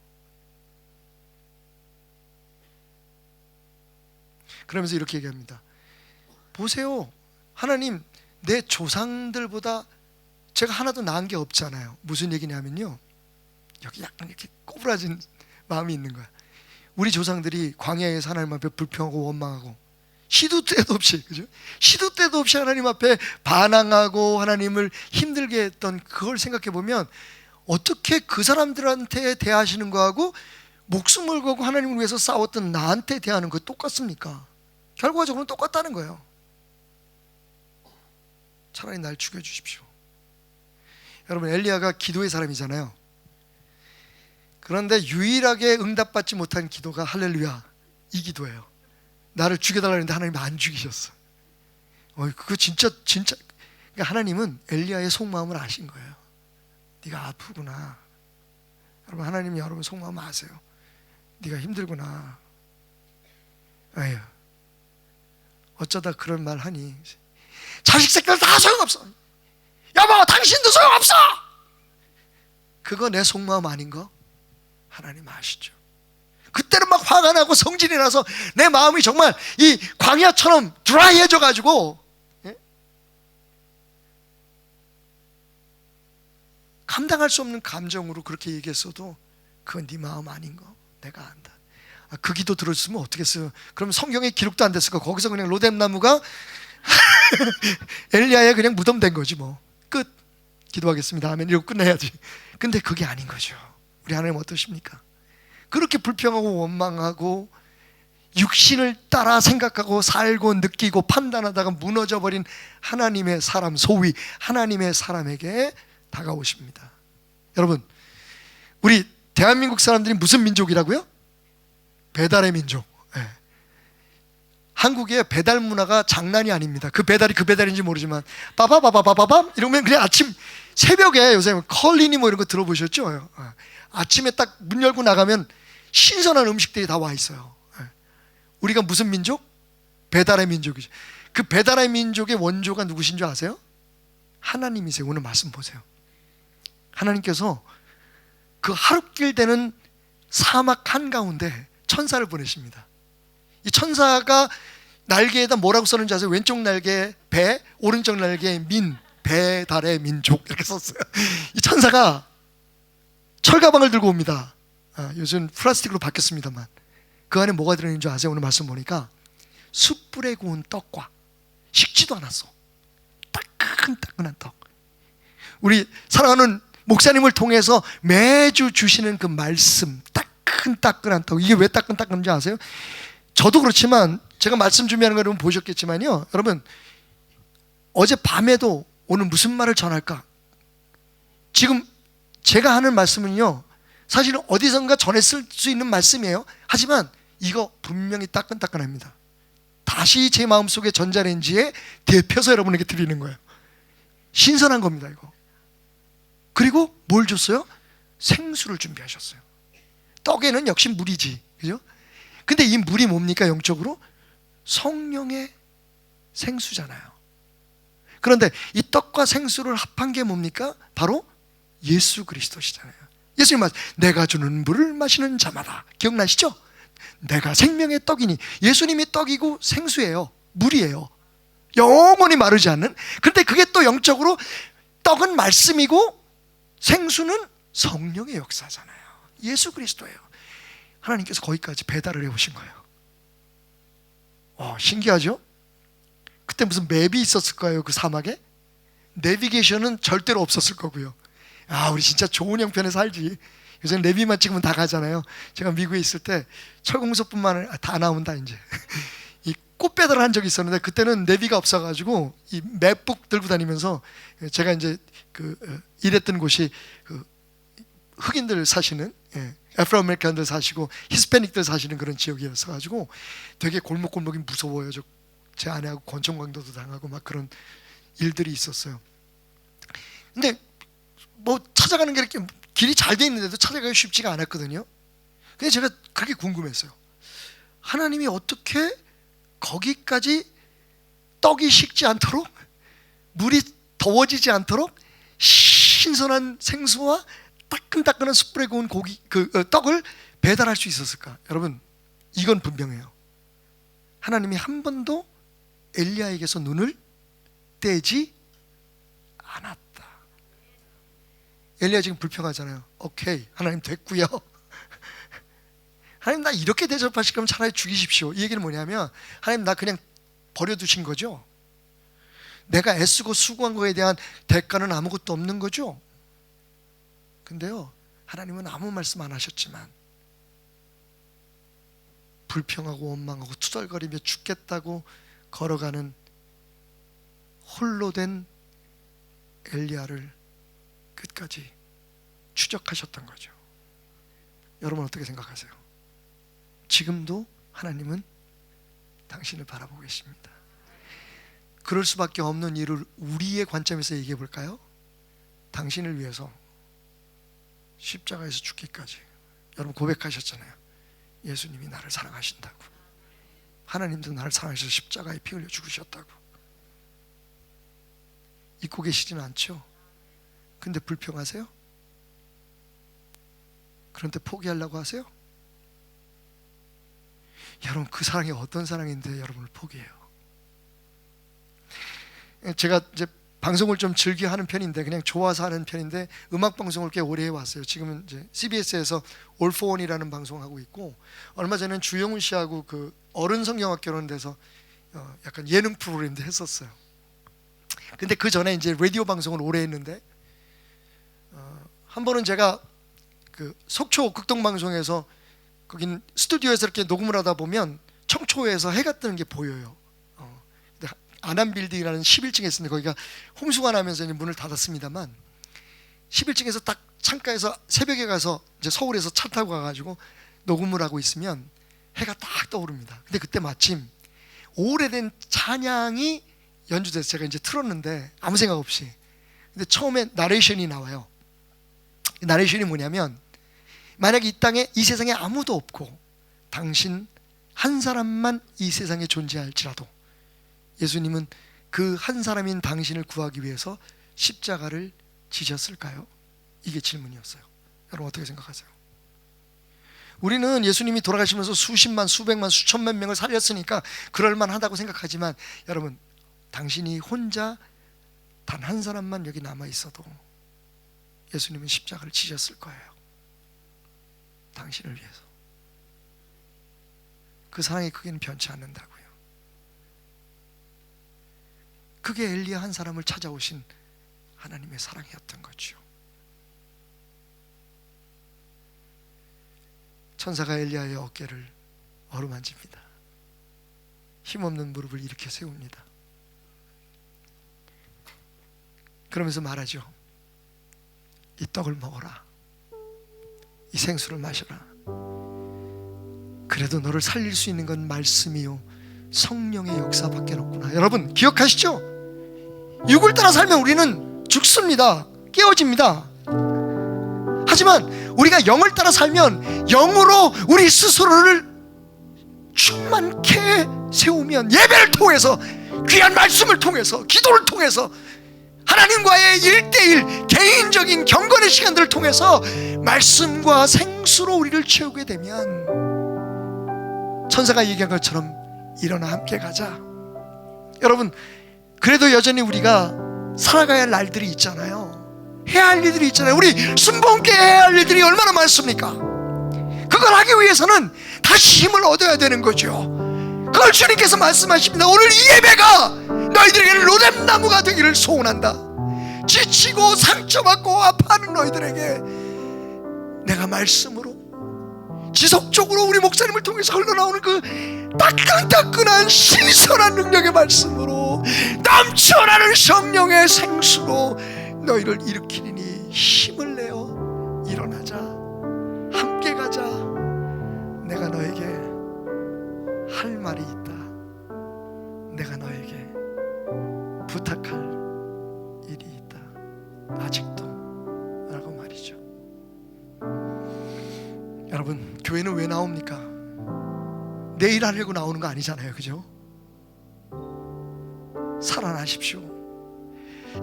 그러면서 이렇게 얘기합니다. 보세요, 하나님, 내 조상들보다 제가 하나도 나은 게 없잖아요. 무슨 얘기냐면요, 여기 약간 이렇게 꼬부라진 마음이 있는 거야. 우리 조상들이 광야에서 하나님 앞에 불평하고 원망하고, 시도 때도 없이, 그죠? 시도 때도 없이 하나님 앞에 반항하고 하나님을 힘들게 했던 그걸 생각해 보면, 어떻게 그 사람들한테 대하시는 거하고 목숨을 걸고 하나님을 위해서 싸웠던 나한테 대하는 거 똑같습니까? 결과적으로는 똑같다는 거예요. 차라리 날 죽여주십시오. 여러분, 엘리야가 기도의 사람이잖아요. 그런데 유일하게 응답받지 못한 기도가 할렐루야, 이 기도예요. 나를 죽여달라고 했는데 하나님이 안 죽이셨어. 그거 진짜 그러니까 하나님은 엘리야의 속마음을 아신 거예요. 네가 아프구나. 여러분, 하나님이 여러분 속마음 아세요. 네가 힘들구나. 아유, 어쩌다 그런 말 하니. 자식 새끼들 다 소용없어. 여보, 당신도 소용없어. 그거 내 속마음 아닌 거 하나님 아시죠. 그때는 막 화가 나고 성질이 나서 내 마음이 정말 이 광야처럼 드라이해져 가지고, 감당할 수 없는 감정으로 그렇게 얘기했어도 그건 네 마음 아닌 거 내가 안다. 그 기도 들었으면 어떻겠어요? 그럼 성경에 기록도 안 됐을까? 거기서 그냥 로뎀나무가 엘리야의 그냥 무덤 된 거지 뭐. 끝. 기도하겠습니다 하면 이러고 끝내야지. 근데 그게 아닌 거죠. 우리 하나님 어떠십니까? 그렇게 불평하고 원망하고 육신을 따라 생각하고 살고 느끼고 판단하다가 무너져버린 하나님의 사람, 소위 하나님의 사람에게 다가오십니다. 여러분, 우리 대한민국 사람들이 무슨 민족이라고요? 배달의 민족. 한국의 배달 문화가 장난이 아닙니다. 그 배달이 그 배달인지 모르지만 빠바바바바밤 이러면 그냥 아침 새벽에, 요새 컬리니 뭐 이런 거 들어보셨죠? 아침에 딱 문 열고 나가면 신선한 음식들이 다 와 있어요. 우리가 무슨 민족? 배달의 민족이죠. 그 배달의 민족의 원조가 누구신 줄 아세요? 하나님이세요. 오늘 말씀 보세요. 하나님께서 그 하룻길 되는 사막 한가운데 천사를 보내십니다. 이 천사가 날개에다 뭐라고 썼는지 아세요? 왼쪽 날개 배, 오른쪽 날개 민, 배달의 민족 이렇게 썼어요. 이 천사가 철가방을 들고 옵니다. 요즘 플라스틱으로 바뀌었습니다만 그 안에 뭐가 들어있는 줄 아세요? 오늘 말씀 보니까 숯불에 구운 떡과 식지도 않았어. 따끈따끈한 떡. 우리 사랑하는 목사님을 통해서 매주 주시는 그 말씀, 따끈따끈한 떡. 이게 왜 따끈따끈한지 아세요? 저도 그렇지만 제가 말씀 준비하는 거 여러분 보셨겠지만요, 여러분 어젯밤에도 오늘 무슨 말을 전할까? 지금 제가 하는 말씀은요, 사실은 어디선가 전했을 수 있는 말씀이에요. 하지만 이거 분명히 따끈따끈합니다. 다시 제 마음속에 전자레인지에 데펴서 여러분에게 드리는 거예요. 신선한 겁니다, 이거. 그리고 뭘 줬어요? 생수를 준비하셨어요. 떡에는 역시 물이지, 그죠? 근데 이 물이 뭡니까? 영적으로 성령의 생수잖아요. 그런데 이 떡과 생수를 합한 게 뭡니까? 바로 예수 그리스도시잖아요. 예수님 말, 내가 주는 물을 마시는 자마다, 기억나시죠? 내가 생명의 떡이니. 예수님이 떡이고 생수예요. 물이에요. 영원히 마르지 않는. 그런데 그게 또 영적으로 떡은 말씀이고 생수는 성령의 역사잖아요. 예수 그리스도예요. 하나님께서 거기까지 배달을 해오신 거예요. 신기하죠? 그때 무슨 맵이 있었을까요? 그 사막에? 내비게이션은 절대로 없었을 거고요. 우리 진짜 좋은 형편에 살지. 요새 내비만 찍으면 다 가잖아요. 제가 미국에 있을 때 철공소뿐만 아니라 다 나온다 이제. 이 꽃배달을 한 적이 있었는데 그때는 내비가 없어가지고 이 맵북 들고 다니면서, 제가 이제 일했던 곳이 흑인들 사시는, 애프로 아메리칸들 사시고 히스패닉들 사시는 그런 지역이었어 가지고 되게 골목골목이 무서워요. 제 아내하고 권총강도도 당하고 막 그런 일들이 있었어요. 근데 뭐 찾아가는 게 이렇게 길이 잘 돼 있는데도 찾아가기 쉽지가 않았거든요. 근데 제가 그렇게 궁금했어요. 하나님이 어떻게 거기까지 떡이 식지 않도록, 물이 더워지지 않도록 신선한 생수와 따끈따끈한 숯불에 구운 떡을 배달할 수 있었을까? 여러분, 이건 분명해요. 하나님이 한 번도 엘리야에게서 눈을 떼지 않았다. 엘리야 지금 불평하잖아요. 오케이, 하나님 됐고요. 하나님 나 이렇게 대접하실 거면 차라리 죽이십시오. 이 얘기는 뭐냐면, 하나님 나 그냥 버려두신 거죠. 내가 애쓰고 수고한 거에 대한 대가는 아무것도 없는 거죠. 근데요, 하나님은 아무 말씀 안 하셨지만 불평하고 원망하고 투덜거리며 죽겠다고 걸어가는 홀로 된 엘리야를 끝까지 추적하셨던 거죠. 여러분 어떻게 생각하세요? 지금도 하나님은 당신을 바라보고 계십니다. 그럴 수밖에 없는 이유를 우리의 관점에서 얘기해 볼까요? 당신을 위해서 십자가에서 죽기까지 여러분 고백하셨잖아요. 예수님이 나를 사랑하신다고. 하나님도 나를 사랑하셔서 십자가에 피 흘려 죽으셨다고. 잊고 계시지는 않죠? 근데 불평하세요? 그런데 포기하려고 하세요? 여러분 그 사랑이 어떤 사랑인데 여러분을 포기해요? 제가 이제 방송을 좀 즐겨 하는 편인데, 그냥 좋아서 하는 편인데, 음악 방송을 꽤 오래 해왔어요. 지금은 이제 CBS에서 All for One이라는 방송을 하고 있고, 얼마 전에는 주영훈 씨하고 그 어른 성경학교라는 데서 약간 예능 프로그램도 했었어요. 근데 그 전에 이제 라디오 방송을 오래 했는데, 한 번은 제가 그 속초 극동방송에서 거긴 스튜디오에서 이렇게 녹음을 하다 보면 청초에서 해가 뜨는 게 보여요. 아남빌딩이라는 11층에 있습니다. 거기가 홍수가 나면서 이제 문을 닫았습니다만, 11층에서 딱 창가에서 새벽에 가서 이제 서울에서 차 타고 가가지고 녹음을 하고 있으면 해가 딱 떠오릅니다. 근데 그때 마침 오래된 찬양이 연주돼서 제가 이제 틀었는데 아무 생각 없이. 근데 처음에 나레이션이 나와요. 나레이션이 뭐냐면, 만약에 이 땅에 이 세상에 아무도 없고 당신 한 사람만 이 세상에 존재할지라도 예수님은 그 한 사람인 당신을 구하기 위해서 십자가를 지셨을까요? 이게 질문이었어요. 여러분 어떻게 생각하세요? 우리는 예수님이 돌아가시면서 수십만, 수백만, 수천만 명을 살렸으니까 그럴만하다고 생각하지만, 여러분 당신이 혼자 단 한 사람만 여기 남아 있어도 예수님은 십자가를 지셨을 거예요. 당신을 위해서. 그 사랑의 크기는 변치 않는다고요. 그게 엘리야 한 사람을 찾아오신 하나님의 사랑이었던 거죠. 천사가 엘리야의 어깨를 어루만집니다. 힘없는 무릎을 일으켜 세웁니다. 그러면서 말하죠. 이 떡을 먹어라. 이 생수를 마셔라. 그래도 너를 살릴 수 있는 건 말씀이요 성령의 역사밖에 없구나. 여러분 기억하시죠? 육을 따라 살면 우리는 죽습니다. 깨어집니다. 하지만 우리가 영을 따라 살면 영으로 우리 스스로를 충만케 세우면, 예배를 통해서, 귀한 말씀을 통해서, 기도를 통해서, 하나님과의 1:1 개인적인 경건의 시간들을 통해서 말씀과 생수로 우리를 채우게 되면 천사가 얘기한 것처럼 일어나 함께 가자. 여러분, 그래도 여전히 우리가 살아가야 할 날들이 있잖아요. 해야 할 일들이 있잖아요. 우리 순복음께 해야 할 일들이 얼마나 많습니까? 그걸 하기 위해서는 다시 힘을 얻어야 되는 거죠. 그걸 주님께서 말씀하십니다. 오늘 이 예배가 너희들에게는 로뎀나무가 되기를 소원한다. 지치고 상처받고 아파하는 너희들에게 내가 말씀으로 지속적으로 우리 목사님을 통해서 흘러나오는 그 따끈따끈한 신선한 능력의 말씀으로, 넘쳐나는 성령의 생수로 너희를 일으키니 힘을 내어 일어나자. 함께 가자. 내가 너에게 할 말이 있다. 내가 너에게 부탁할 일이 있다. 아직도 라고 말이죠. 여러분, 교회는 왜 나옵니까? 내일 하려고 나오는 거 아니잖아요, 그죠? 살아나십시오.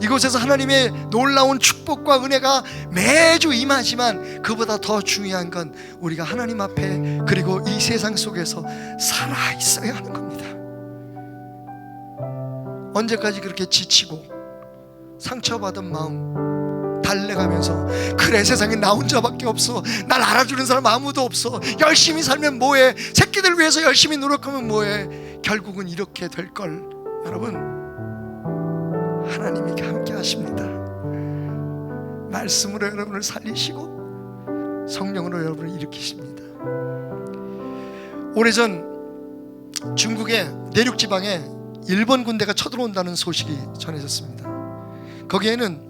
이곳에서 하나님의 놀라운 축복과 은혜가 매주 임하지만 그보다 더 중요한 건 우리가 하나님 앞에, 그리고 이 세상 속에서 살아있어야 하는 겁니다. 언제까지 그렇게 지치고 상처받은 마음 달래가면서, 그래 세상에 나 혼자밖에 없어, 날 알아주는 사람 아무도 없어, 열심히 살면 뭐해, 새끼들 위해서 열심히 노력하면 뭐해, 결국은 이렇게 될걸. 여러분, 하나님이 함께 하십니다. 말씀으로 여러분을 살리시고 성령으로 여러분을 일으키십니다. 오래전 중국의 내륙지방에 일본 군대가 쳐들어온다는 소식이 전해졌습니다. 거기에는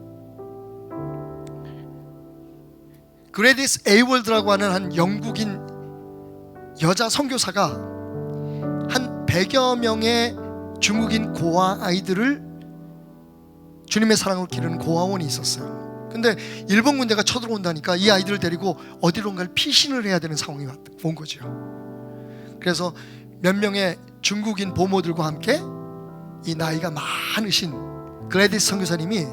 그레디스 에이월드라고 하는 한 영국인 여자 선교사가 한 100여 명의 중국인 고아 아이들을 주님의 사랑으로 기르는 고아원이 있었어요. 근데 일본 군대가 쳐들어온다니까 이 아이들을 데리고 어디론가를 피신을 해야 되는 상황이 온 거죠. 그래서 몇 명의 중국인 보모들과 함께 이 나이가 많으신 그레디스 선교사님이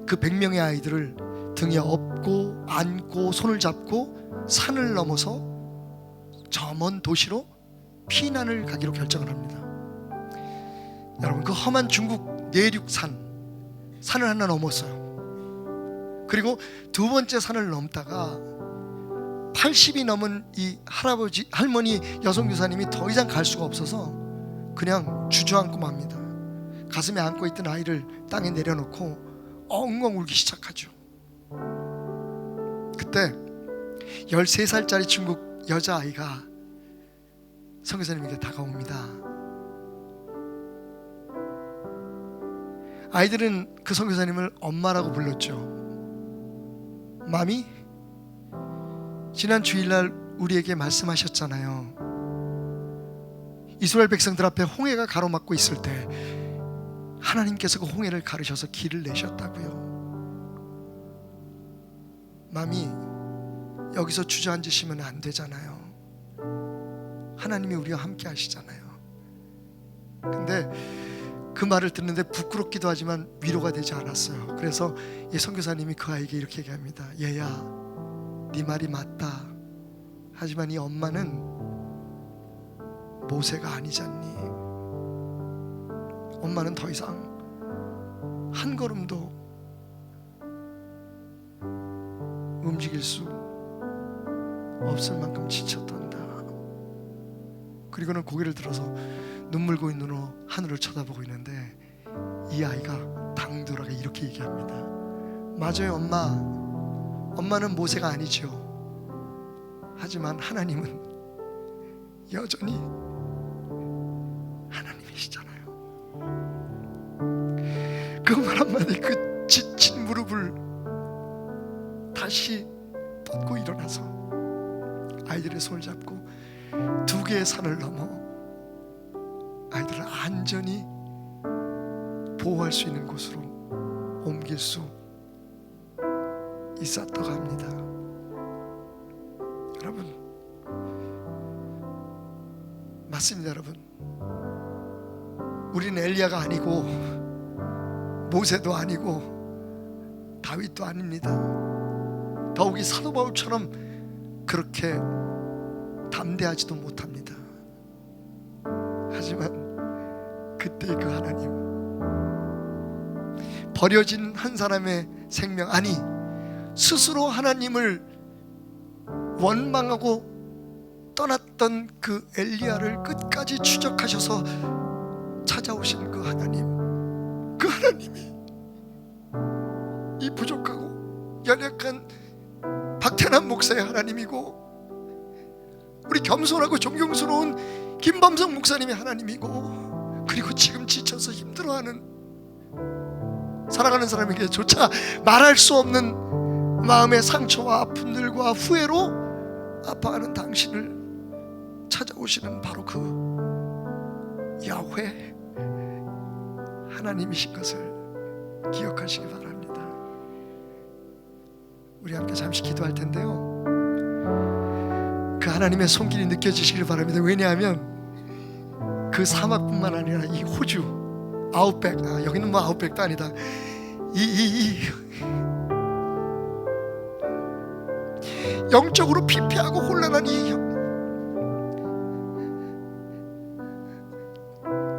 그 100명의 아이들을 등에 업고 안고 손을 잡고 산을 넘어서 저 먼 도시로 피난을 가기로 결정을 합니다. 여러분, 그 험한 중국 내륙 산을 하나 넘었어요. 그리고 두 번째 산을 넘다가 80이 넘은 이 할머니 여성교사님이 더 이상 갈 수가 없어서 그냥 주저앉고 맙니다. 가슴에 안고 있던 아이를 땅에 내려놓고 엉엉 울기 시작하죠. 그때 13살짜리 중국 여자아이가 선교사님에게 다가옵니다. 아이들은 그 선교사님을 엄마라고 불렀죠. 마미, 지난 주일날 우리에게 말씀하셨잖아요. 이스라엘 백성들 앞에 홍해가 가로막고 있을 때 하나님께서 그 홍해를 가르셔서 길을 내셨다고요. 마미, 여기서 주저앉으시면 안 되잖아요. 하나님이 우리와 함께 하시잖아요. 근데 그 말을 듣는데 부끄럽기도 하지만 위로가 되지 않았어요. 그래서 이 선교사님이 그 아이에게 이렇게 얘기합니다. 얘야, 네 말이 맞다. 하지만 이 엄마는 모세가 아니잖니. 엄마는 더 이상 한 걸음도 움직일 수 없을 만큼 지쳤단다. 그리고는 고개를 들어서 눈물 고인 눈으로 하늘을 쳐다보고 있는데 이 아이가 당돌하게 이렇게 얘기합니다. 맞아요, 엄마. 엄마는 모세가 아니죠. 하지만 하나님은 여전히 하나님이시잖아요. 그 말 한마디, 그 지친 무릎을 다시 뻗고 일어나서 아이들의 손을 잡고 두 개의 산을 넘어 아이들을 완전히 보호할 수 있는 곳으로 옮길 수 있었다고 합니다. 여러분, 맞습니다. 여러분, 우리는 엘리야가 아니고 모세도 아니고 다윗도 아닙니다. 더욱이 사도 바울처럼 그렇게 담대하지도 못합니다. 하지만 그때 그 하나님, 버려진 한 사람의 생명, 아니 스스로 하나님을 원망하고 떠났던 그 엘리야를 끝까지 추적하셔서 찾아오신 그 하나님, 그 하나님이 이 부족하고 연약한 박태남 목사의 하나님이고, 우리 겸손하고 존경스러운 김범성 목사님의 하나님이고, 그리고 지금 지쳐서 힘들어하는 사랑하는 사람에게조차 말할 수 없는 마음의 상처와 아픔들과 후회로 아파하는 당신을 찾아오시는 바로 그 야훼 하나님이신 것을 기억하시기 바랍니다. 우리 함께 잠시 기도할 텐데요, 그 하나님의 손길이 느껴지시길 바랍니다. 왜냐하면 그 사막뿐만 아니라 이 호주 아웃백, 여기는 뭐 아웃백도 아니다, 이 영적으로 피폐하고 혼란한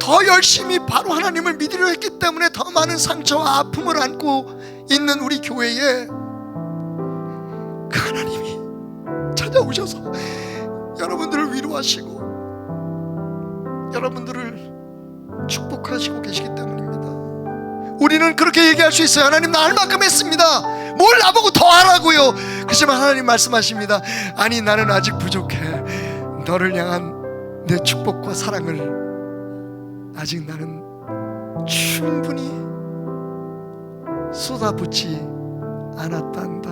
더 열심히 바로 하나님을 믿으려 했기 때문에 더 많은 상처와 아픔을 안고 있는 우리 교회에 그 하나님이 찾아오셔서 여러분들을 위로하시고 여러분들을 축복하시고 계시기 때문입니다. 우리는 그렇게 얘기할 수 있어요. 하나님, 나 할 만큼 했습니다. 뭘 나보고 더 하라고요. 그렇지만 하나님 말씀하십니다. 아니, 나는 아직 부족해. 너를 향한 내 축복과 사랑을 아직 나는 충분히 쏟아붓지 않았단다.